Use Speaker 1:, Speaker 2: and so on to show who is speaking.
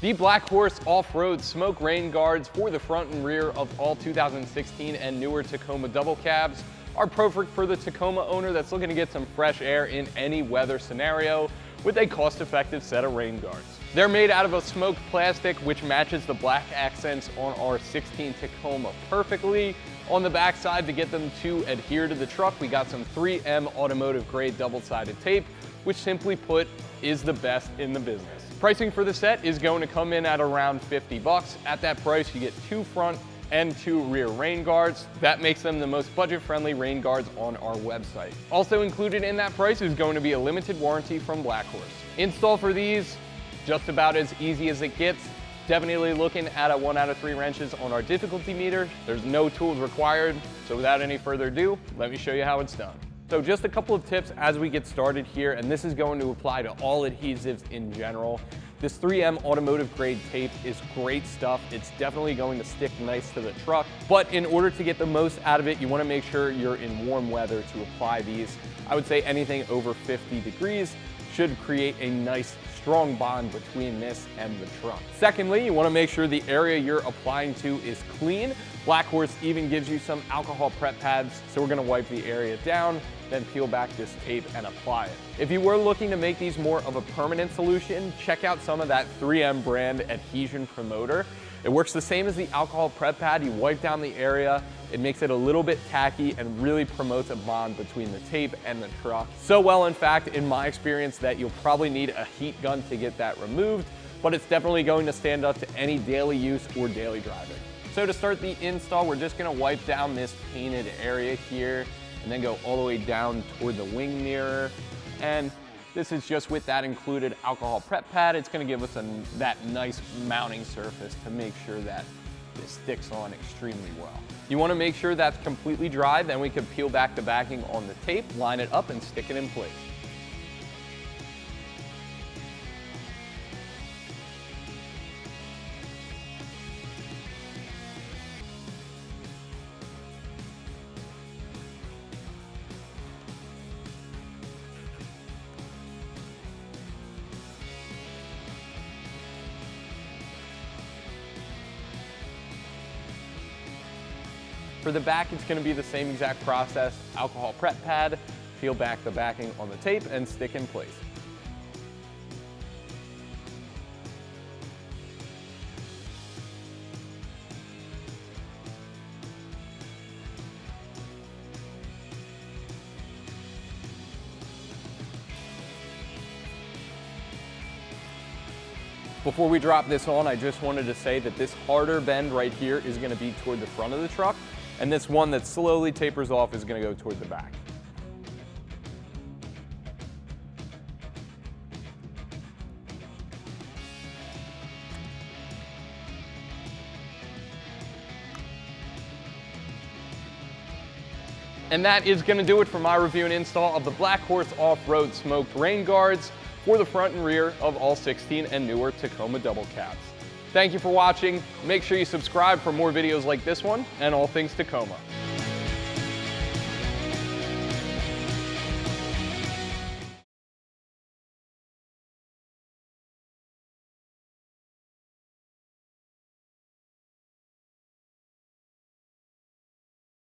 Speaker 1: The Black Horse Off-Road Smoke Rain Guards for the front and rear of all 2016 and newer Tacoma double cabs are perfect for the Tacoma owner that's looking to get some fresh air in any weather scenario with a cost-effective set of rain guards. They're made out of a smoked plastic which matches the black accents on our 16 Tacoma perfectly. On the back side, to get them to adhere to the truck, we got some 3M automotive grade double-sided tape, which simply put is the best in the business. Pricing for the set is going to come in at around 50 bucks. At that price, you get 2 front and 2 rear rain guards. That makes them the most budget-friendly rain guards on our website. Also included in that price is going to be a limited warranty from Black Horse. Install for these, just about as easy as it gets. Definitely looking at a 1 out of 3 wrenches on our difficulty meter. There's no tools required, so without any further ado, let me show you how it's done. So just a couple of tips as we get started here, and this is going to apply to all adhesives in general. This 3M automotive grade tape is great stuff. It's definitely going to stick nice to the truck, but in order to get the most out of it, you want to make sure you're in warm weather to apply these. I would say anything over 50 degrees should create a nice strong bond between this and the truck. Secondly, you want to make sure the area you're applying to is clean. Black Horse even gives you some alcohol prep pads, so we're going to wipe the area down, then peel back this tape and apply it. If you were looking to make these more of a permanent solution, check out some of that 3M brand Adhesion Promoter. It works the same as the alcohol prep pad. You wipe down the area, it makes it a little bit tacky and really promotes a bond between the tape and the truck. So well, in fact, in my experience, that you'll probably need a heat gun to get that removed, but it's definitely going to stand up to any daily use or daily driving. So to start the install, we're just gonna wipe down this painted area here and then go all the way down toward the wing mirror. And this is just with that included alcohol prep pad. It's gonna give us that nice mounting surface to make sure that this sticks on extremely well. You wanna make sure that's completely dry, then we can peel back the backing on the tape, line it up and stick it in place. For the back, it's going to be the same exact process. Alcohol prep pad, peel back the backing on the tape and stick in place. Before we drop this on, I just wanted to say that this harder bend right here is going to be toward the front of the truck, and this one that slowly tapers off is going to go toward the back. And that is going to do it for my review and install of the Black Horse Off-Road Smoked Rain Guards for the front and rear of all 16 and newer Tacoma double cabs. Thank you for watching. Make sure you subscribe for more videos like this one and all things Tacoma.